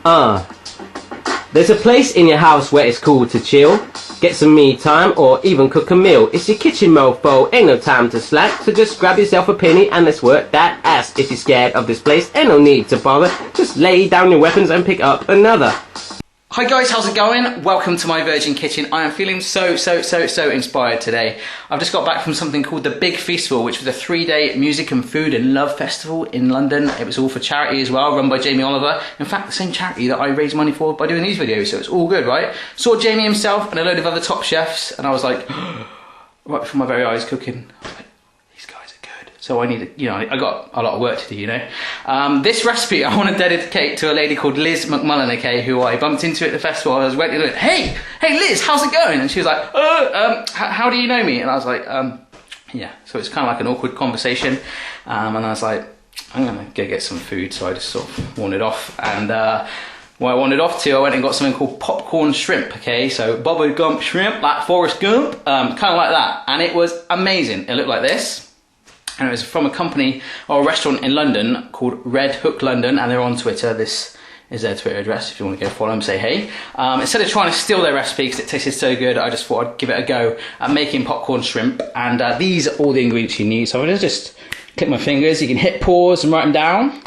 There's a place in your house where it's cool to chill, get some me time, or even cook a meal. It's your kitchen, mofo, ain't no time to slack. So just grab yourself a penny and let's work that ass. If you're scared of this place, ain't no need to bother. Just lay down your weapons and pick up another. Hi guys, how's it going? Welcome to my Virgin Kitchen. I am feeling so inspired today. I've just got back from something called the Big Festival, which was a 3-day music and food and love festival in London. It was all for charity as well, run by Jamie Oliver. In fact, the same charity that I raise money for by doing these videos, so it's all good, right? Saw Jamie himself and a load of other top chefs, and I was like, right before my very eyes cooking. So I need, you know, I got a lot of work to do, you know. This recipe I want to dedicate to a lady called Liz McMullen, okay, who I bumped into at the festival. I was waiting, hey Liz, how's it going? And she was like, how do you know me? And I was like, yeah. So it's kind of like an awkward conversation. And I was like, I'm gonna go get some food. So I just sort of wandered off, and where I wandered off to, I went and got something called popcorn shrimp, okay? So Bubba Gump shrimp, like Forrest Gump, kind of like that. And it was amazing. It looked like this. And it was from a company or a restaurant in London called Red Hook London, and they're on Twitter. This is their Twitter address if you want to go follow them, say hey. Instead of trying to steal their recipe because it tasted so good, I just thought I'd give it a go at making popcorn shrimp. And these are all the ingredients you need. So I'm going to just click my fingers. You can hit pause and write them down.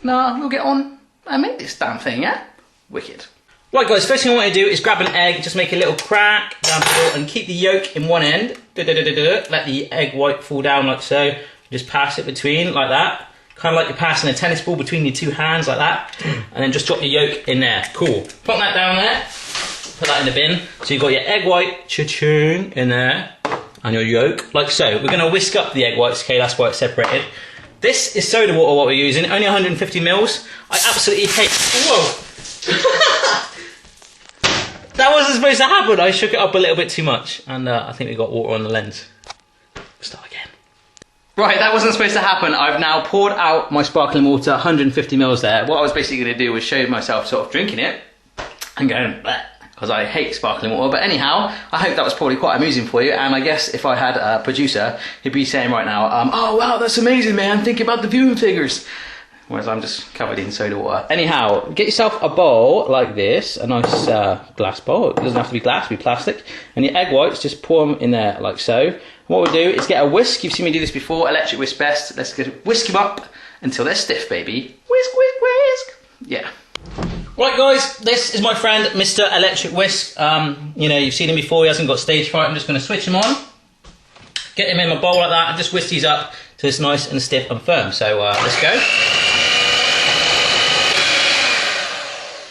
No, we'll get on and make this damn thing, yeah? Wicked. Right guys, first thing I want to do is grab an egg, just make a little crack down the middle and keep the yolk in one end. Let the egg white fall down like so. Just pass it between like that. Kind of like you're passing a tennis ball between your two hands like that. And then just drop your yolk in there. Cool. Put that down there. Put that in the bin. So you've got your egg white cha-ching in there. And your yolk like so. We're going to whisk up the egg whites, okay, that's why it's separated. This is soda water what we're using, only 150 mils. I absolutely hate, whoa. That wasn't supposed to happen. I shook it up a little bit too much, and I think we got water on the lens. Start again. Right, that wasn't supposed to happen. I've now poured out my sparkling water, 150 mils there. What I was basically going to do was show myself sort of drinking it and going, because I hate sparkling water. But anyhow, I hope that was probably quite amusing for you. And I guess if I had a producer, he'd be saying right now, oh wow, that's amazing, man. Think about the viewing figures. Whereas I'm just covered in soda water. Anyhow, get yourself a bowl like this, a nice glass bowl. It doesn't have to be glass, it can be plastic. And your egg whites, just pour them in there like so. And what we'll do is get a whisk. You've seen me do this before, electric whisk best. Let's whisk them up until they're stiff, baby. Whisk, whisk, whisk. Yeah. Right guys, this is my friend, Mr. Electric Whisk. You know, you've seen him before, he hasn't got stage fright. I'm just going to switch him on. Get him in my bowl like that and just whisk these up till it's nice and stiff and firm. So let's go.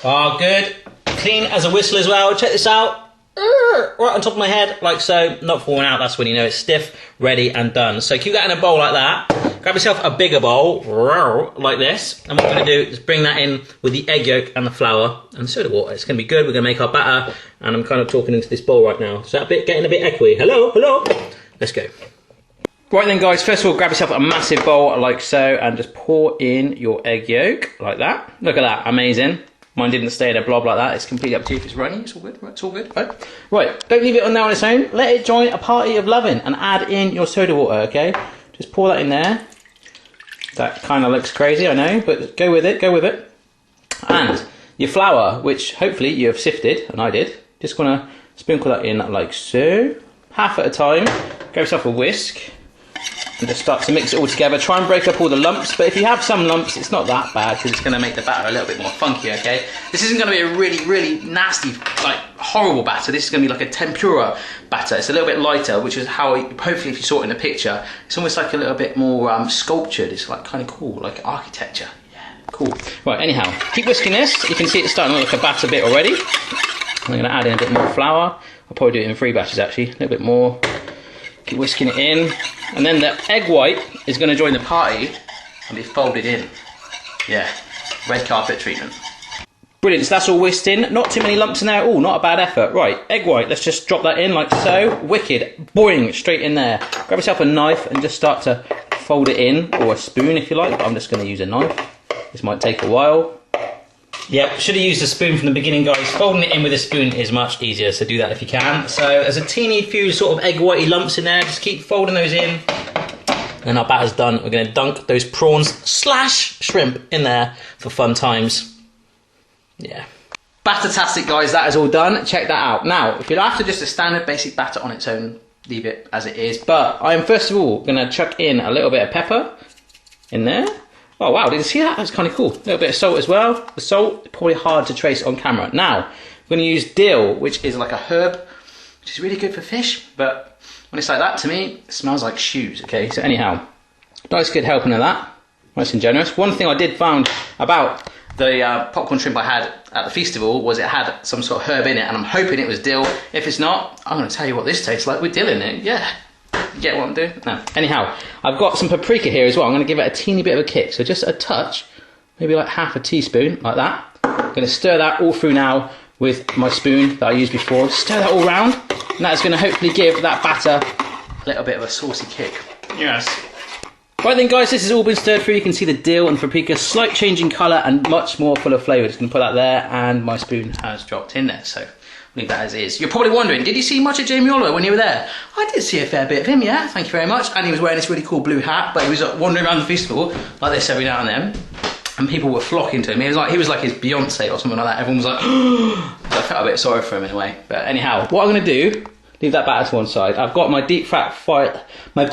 Oh, good. Clean as a whistle as well. Check this out. Right on top of my head, like so. Not falling out, that's when you know it's stiff, ready and done. So keep that in a bowl like that. Grab yourself a bigger bowl, like this. And what we're going to do is bring that in with the egg yolk and the flour and soda water. It's going to be good. We're going to make our batter. And I'm kind of talking into this bowl right now. So that bit getting a bit echoey. Hello, hello. Let's go. Right then guys, first of all grab yourself a massive bowl like so and just pour in your egg yolk like that. Look at that, amazing. Mine didn't stay in a blob like that. It's completely up to you if it's running. It's all good, right? It's all good, right? Right, don't leave it on there on its own. Let it join a party of loving and add in your soda water, okay? Just pour that in there. That kind of looks crazy, I know, but go with it, go with it. And your flour, which hopefully you have sifted, and I did. Just gonna sprinkle that in like so. Half at a time. Grab yourself a whisk. And just start to mix it all together. Try and break up all the lumps, but if you have some lumps, it's not that bad because it's going to make the batter a little bit more funky, okay? This isn't going to be a really nasty, like, horrible batter. This is going to be like a tempura batter. It's a little bit lighter, which is how, hopefully if you saw it in the picture, it's almost like a little bit more sculptured. It's like kind of cool, like architecture. Yeah, cool. Right, anyhow, keep whisking this. You can see it's starting to look like a batter bit already. I'm going to add in a bit more flour. I'll probably do it in 3 batches actually, a little bit more. Keep whisking it in, and then the egg white is going to join the party and be folded in. Yeah, red carpet treatment. Brilliant, so that's all whisked in. Not too many lumps in there at all, not a bad effort. Right, egg white, let's just drop that in like so. Wicked, boing, straight in there. Grab yourself a knife and just start to fold it in, or a spoon if you like, but I'm just going to use a knife. This might take a while. Yep, should have used a spoon from the beginning, guys. Folding it in with a spoon is much easier, so do that if you can. So there's a teeny few sort of egg whitey lumps in there. Just keep folding those in. And our batter's done. We're going to dunk those prawns / shrimp in there for fun times. Yeah. Batter-tastic, guys, that is all done. Check that out. Now, if you're after just a standard basic batter on its own, leave it as it is. But I am first of all going to chuck in a little bit of pepper in there. Oh wow, did you see that? That's kind of cool. A little bit of salt as well. The salt, probably hard to trace on camera. Now, I'm going to use dill, which is like a herb, which is really good for fish. But when it's like that, to me, it smells like shoes, okay? So anyhow, nice good helping of that. Nice and generous. One thing I did find about the popcorn shrimp I had at the festival was it had some sort of herb in it, and I'm hoping it was dill. If it's not, I'm going to tell you what this tastes like with dill in it. Yeah. You get what I'm doing? No. Anyhow, I've got some paprika here as well. I'm going to give it a teeny bit of a kick. So just a touch, maybe like half a teaspoon, like that. I'm going to stir that all through now with my spoon that I used before. Stir that all round, and that's going to hopefully give that batter a little bit of a saucy kick. Yes. Right then, guys, this has all been stirred through. You can see the dill and paprika, slight change in colour and much more full of flavour. Just going to put that there, and my spoon has dropped in there. So leave that as is. You're probably wondering, did you see much of Jamie Oliver when you were there? I did see a fair bit of him, yeah, thank you very much. And he was wearing this really cool blue hat, but he was wandering around the festival like this every now and then. And people were flocking to him. He was like his Beyonce or something like that. Everyone was like, so I felt a bit sorry for him in a way. But anyhow, what I'm going to do, leave that batter to one side. I've got my deep fat fryer, my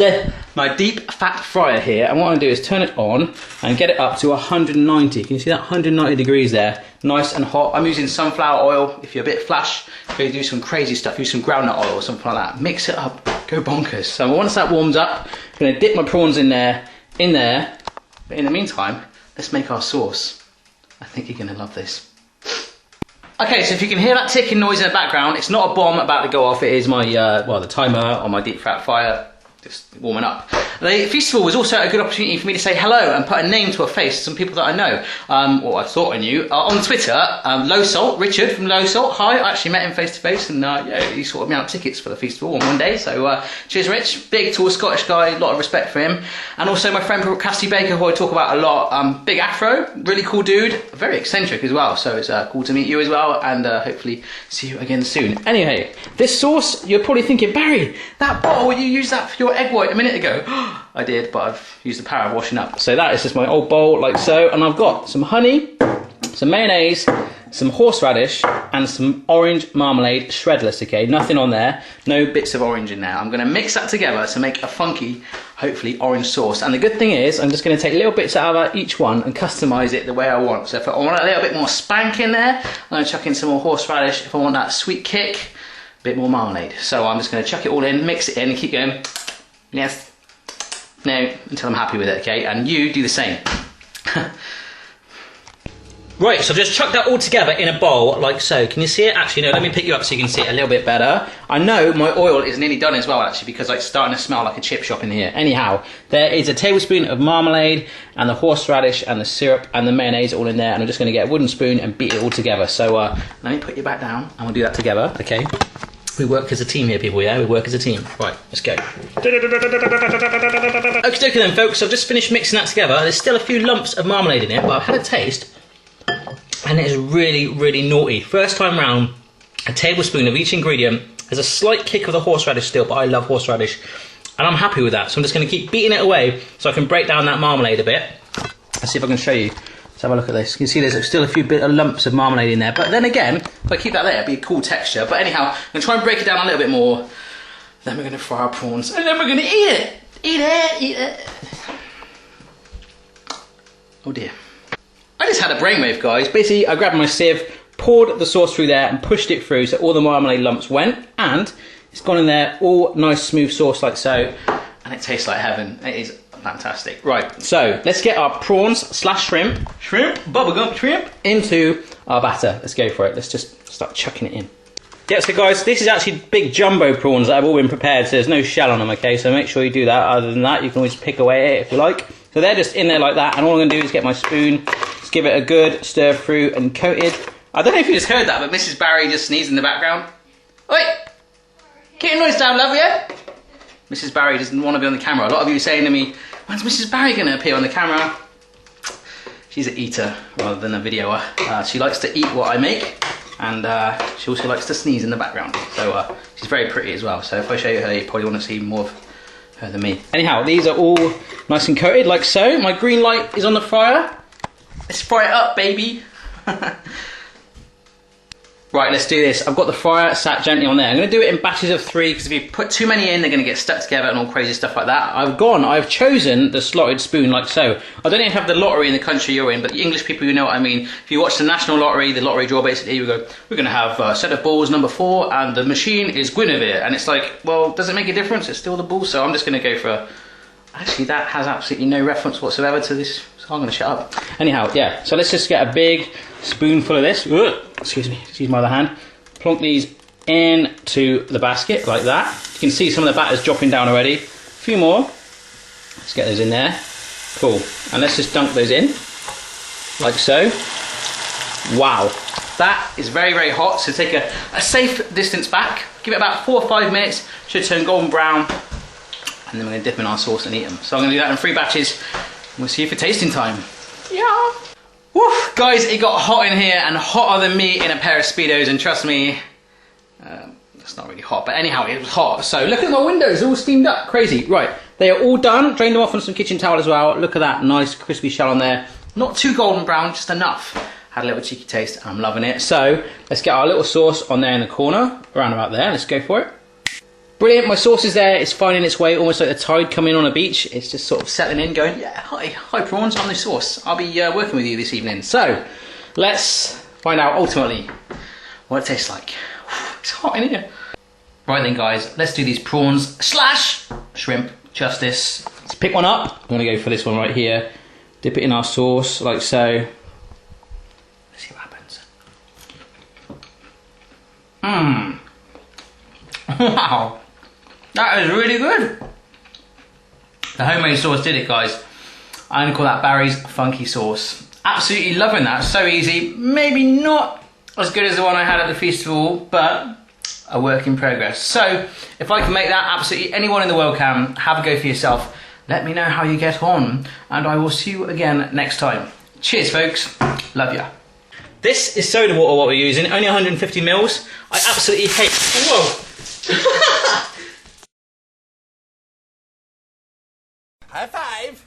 deep fat fryer here, and what I'm going to do is turn it on and get it up to 190. Can you see that? 190 degrees there, nice and hot. I'm using sunflower oil. If you're a bit flash, go do some crazy stuff. Use some groundnut oil or something like that. Mix it up, go bonkers. So once that warms up, I'm going to dip my prawns in there. But in the meantime, let's make our sauce. I think you're going to love this. Okay, so if you can hear that ticking noise in the background, it's not a bomb about to go off. It is my, the timer on my deep fat fryer, just warming up. The festival was also a good opportunity for me to say hello and put a name to a face to some people that I know, or I thought I knew. On Twitter, Low Salt, Richard from Low Salt, hi, I actually met him face to face, and yeah, he sorted me out tickets for the festival on one day, so cheers Rich, big tall Scottish guy, a lot of respect for him. And also my friend Cassie Baker, who I talk about a lot, big afro, really cool dude, very eccentric as well, so it's cool to meet you as well, and hopefully see you again soon. Anyway, this sauce, you're probably thinking, Barry, that bottle, you used that for your egg white a minute ago. I did, but I've used the power of washing up. So that is just my old bowl, like so, and I've got some honey, some mayonnaise, some horseradish, and some orange marmalade shredless, okay? Nothing on there, no bits of orange in there. I'm gonna mix that together to make a funky, hopefully, orange sauce. And the good thing is, I'm just gonna take little bits out of each one and customize it the way I want. So if I want a little bit more spank in there, I'm gonna chuck in some more horseradish. If I want that sweet kick, a bit more marmalade. So I'm just gonna chuck it all in, mix it in, and keep going. Yes. No, until I'm happy with it, okay? And you do the same. Right, so I've just chucked that all together in a bowl, like so. Can you see it? Actually, no, let me pick you up so you can see it a little bit better. I know my oil is nearly done as well, actually, because it's starting to smell like a chip shop in here. Anyhow, there is a tablespoon of marmalade, and the horseradish, and the syrup, and the mayonnaise all in there, and I'm just going to get a wooden spoon and beat it all together. So let me put you back down, and we'll do that together, okay? We work as a team here, people, yeah? We work as a team. Right, let's go. Okie dokie then, folks. I've just finished mixing that together. There's still a few lumps of marmalade in it, but I've had a taste, and it is really, really naughty. First time round, a tablespoon of each ingredient. There's a slight kick of the horseradish still, but I love horseradish, and I'm happy with that. So I'm just going to keep beating it away so I can break down that marmalade a bit. Let's see if I can show you. Let's have a look at this. You can see there's still a few lumps of marmalade in there. But then again, if I keep that there, it'd be a cool texture. But anyhow, I'm going to try and break it down a little bit more. Then we're going to fry our prawns. And then we're going to eat it. Eat it, eat it. Oh dear. I just had a brainwave, guys. Basically, I grabbed my sieve, poured the sauce through there and pushed it through so all the marmalade lumps went. And it's gone in there, all nice smooth sauce like so. And it tastes like heaven. It is fantastic. Right, so let's get our prawns slash shrimp, bubblegum shrimp, into our batter. Let's go for it. Let's just start chucking it in. Yeah, so guys, this is actually big jumbo prawns that have all been prepared, so there's no shell on them, okay? So make sure you do that. Other than that, you can always pick away at it if you like. So they're just in there like that, and all I'm going to do is get my spoon, just give it a good stir through and coat it. I don't know if you just heard that, but Mrs. Barry just sneezed in the background. Oi! Keep your noise down, love, yeah? Mrs. Barry doesn't want to be on the camera. A lot of you are saying to me, when's Mrs. Barry going to appear on the camera? She's an eater rather than a videoer. She likes to eat what I make, and she also likes to sneeze in the background. So she's very pretty as well. So if I show you her, you probably want to see more of her than me. Anyhow, these are all nice and coated like so. My green light is on the fryer. Let's fry it up, baby. Right, let's do this. I've got the fryer sat gently on there. I'm going to do it in batches of 3 because if you put too many in, they're going to get stuck together and all crazy stuff like that. I've chosen the slotted spoon like so. I don't even have the lottery in the country you're in, but the English people, you know what I mean. If you watch the national lottery, the lottery draw, basically, we go, we're going to have a set of balls number 4 and the machine is Guinevere. And it's like, well, does it make a difference? It's still the ball, so I'm just going to go for... Actually, that has absolutely no reference whatsoever to this, so I'm going to shut up. Anyhow, yeah, so let's just get a big spoonful of this. Ugh, excuse me, excuse my other hand. Plonk these into the basket like that. You can see some of the batter's dropping down already. A few more. Let's get those in there. Cool. And let's just dunk those in, like so. Wow. That is very, very hot, so take a safe distance back. Give it about 4 or 5 minutes. Should turn golden brown. And then we're going to dip in our sauce and eat them. So I'm going to do that in 3 batches. We'll see you for tasting time. Yeah. Woo, guys, it got hot in here and hotter than me in a pair of Speedos. And trust me, it's not really hot, but anyhow, it was hot. So look at my windows, all steamed up, crazy. Right, they are all done. Drained them off on some kitchen towel as well. Look at that nice crispy shell on there. Not too golden brown, just enough. Had a little cheeky taste, and I'm loving it. So let's get our little sauce on there in the corner, around about there. Let's go for it. Brilliant, my sauce is there, it's finding its way, almost like the tide coming on a beach. It's just sort of settling in, going, yeah, hi prawns, I'm the sauce. I'll be working with you this evening. So, let's find out ultimately what it tastes like. It's hot in here. Right then guys, let's do these prawns / shrimp justice. Let's pick one up. I'm gonna go for this one right here. Dip it in our sauce, like so. Let's see what happens. Wow. That is really good. The homemade sauce did it, guys. I'm going to call that Barry's Funky Sauce. Absolutely loving that. So easy. Maybe not as good as the one I had at the festival, but a work in progress. So, if I can make that, absolutely anyone in the world can. Have a go for yourself. Let me know how you get on. And I will see you again next time. Cheers, folks. Love ya. This is soda water, what we're using. Only 150 mils. I absolutely hate... Whoa. High five!